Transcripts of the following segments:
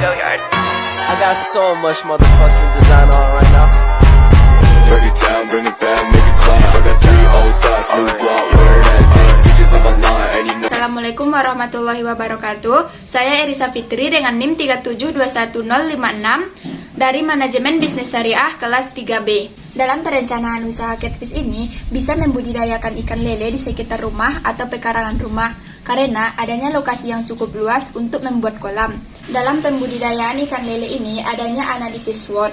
Go yard. I got so much motherfucking design on right now. Break it down, bring it back, make it clap. I got 3 old thoughts, new block, where that thing. Bitches on my line, and you know. Assalamualaikum warahmatullahi wabarakatuh. Saya Erisa Fitri dengan NIM 3721056 dari Manajemen Bisnis Syariah kelas 3B. Dalam perencanaan usaha catfish ini bisa membudidayakan ikan lele di sekitar rumah atau pekarangan rumah karena adanya lokasi yang cukup luas untuk membuat kolam. Dalam pembudidayaan ikan lele ini adanya analisis SWOT.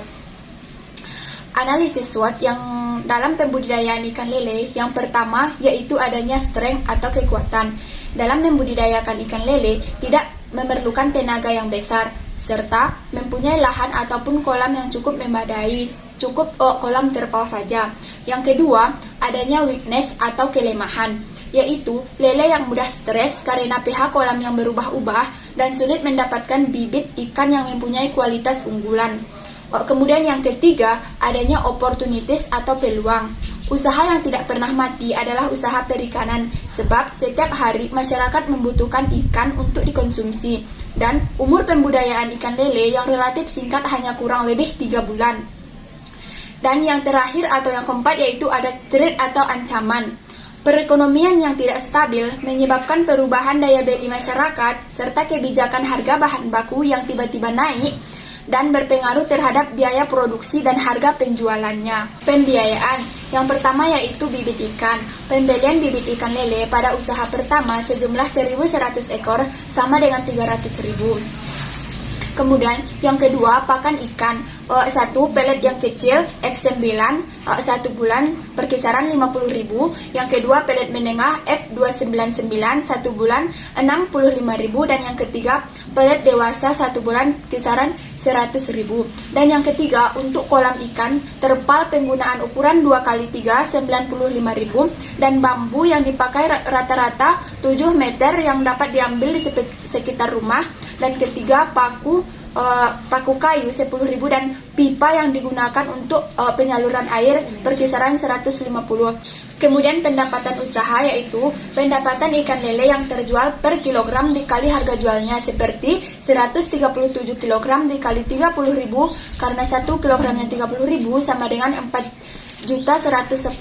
Analisis SWOT yang dalam pembudidayaan ikan lele yang pertama yaitu adanya strength atau kekuatan. Dalam membudidayakan ikan lele tidak memerlukan tenaga yang besar serta mempunyai lahan ataupun kolam yang cukup memadai, cukup kolam terpal saja. Yang kedua, adanya weakness atau kelemahan, yaitu lele yang mudah stres karena pH kolam yang berubah-ubah dan sulit mendapatkan bibit ikan yang mempunyai kualitas unggulan. Kemudian yang ketiga, adanya opportunities atau peluang. Usaha yang tidak pernah mati adalah usaha perikanan, sebab setiap hari masyarakat membutuhkan ikan untuk dikonsumsi, dan umur pembudayaan ikan lele yang relatif singkat hanya kurang lebih 3 bulan. Dan yang terakhir atau yang keempat yaitu ada threat atau ancaman. Perekonomian yang tidak stabil menyebabkan perubahan daya beli masyarakat serta kebijakan harga bahan baku yang tiba-tiba naik dan berpengaruh terhadap biaya produksi dan harga penjualannya. Pembiayaan yang pertama yaitu bibit ikan. Pembelian bibit ikan lele pada usaha pertama sejumlah 1.100 ekor sama dengan 300.000. Kemudian yang kedua, pakan ikan. Satu pelet yang kecil F9 1 bulan perkisaran 50.000. Yang kedua pelet menengah F299 1 bulan 65.000, dan yang ketiga pelet dewasa 1 bulan kisaran 100.000. Dan yang ketiga untuk kolam ikan terpal penggunaan ukuran 2x3 95.000 dan bambu yang dipakai rata-rata 7 meter yang dapat diambil di sekitar rumah. Dan ketiga paku kayu 10.000 dan pipa yang digunakan untuk penyaluran air perkisaran 150. Kemudian pendapatan usaha yaitu pendapatan ikan lele yang terjual per kilogram dikali harga jualnya, seperti 137 kg dikali 30.000 karena 1 kilogramnya 30.000 sama dengan 4.110.000.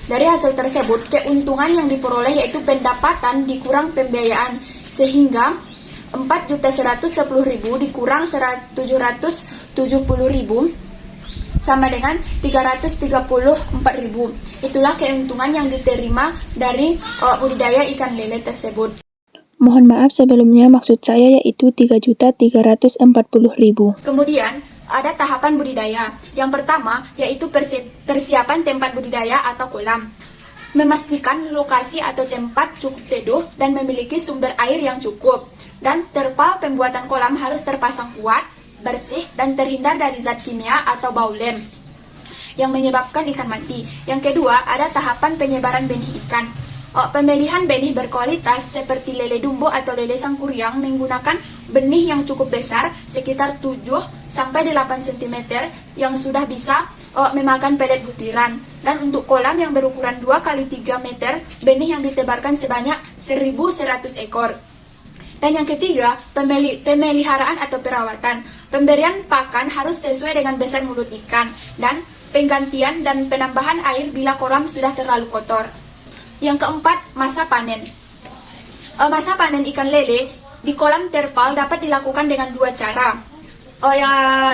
Dari hasil tersebut keuntungan yang diperoleh yaitu pendapatan dikurang pembiayaan, sehingga 4.110.000 dikurang 770.000 sama dengan 334.000. Itulah keuntungan yang diterima dari budidaya ikan lele tersebut. Mohon maaf sebelumnya, maksud saya yaitu 3.340.000. Kemudian ada tahapan budidaya. Yang pertama yaitu persiapan tempat budidaya atau kolam. Memastikan lokasi atau tempat cukup teduh dan memiliki sumber air yang cukup. Dan terpal pembuatan kolam harus terpasang kuat, bersih, dan terhindar dari zat kimia atau bau lem yang menyebabkan ikan mati. Yang kedua, ada tahapan penyebaran benih ikan. Pemilihan benih berkualitas seperti lele dumbo atau lele sangkuriang menggunakan benih yang cukup besar, sekitar 7-8 cm yang sudah bisa memakan pelet butiran. Dan untuk kolam yang berukuran 2x3 meter, benih yang ditebarkan sebanyak 1.100 ekor. Dan yang ketiga, pemeliharaan atau perawatan. Pemberian pakan harus sesuai dengan besar mulut ikan, dan penggantian dan penambahan air bila kolam sudah terlalu kotor. Yang keempat, masa panen. Masa panen ikan lele di kolam terpal dapat dilakukan dengan 2 cara.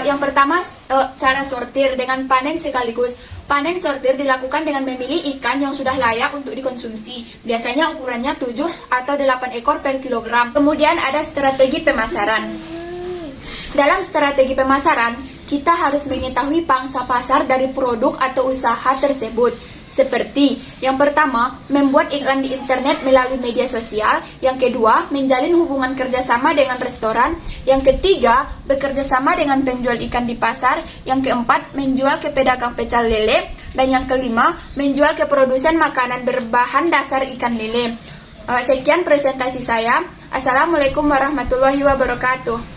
Yang pertama, cara sortir dengan panen sekaligus. Panen sortir dilakukan dengan memilih ikan yang sudah layak untuk dikonsumsi. Biasanya ukurannya 7 atau 8 ekor per kilogram. Kemudian ada strategi pemasaran. Dalam strategi pemasaran, kita harus mengetahui pangsa pasar dari produk atau usaha tersebut. Seperti yang pertama, membuat iklan di internet melalui media sosial. Yang kedua, menjalin hubungan kerjasama dengan restoran. Yang ketiga, bekerja sama dengan penjual ikan di pasar. Yang keempat, menjual ke pedagang pecal lele. Dan yang kelima, menjual ke produsen makanan berbahan dasar ikan lele. Sekian presentasi saya. Assalamualaikum warahmatullahi wabarakatuh.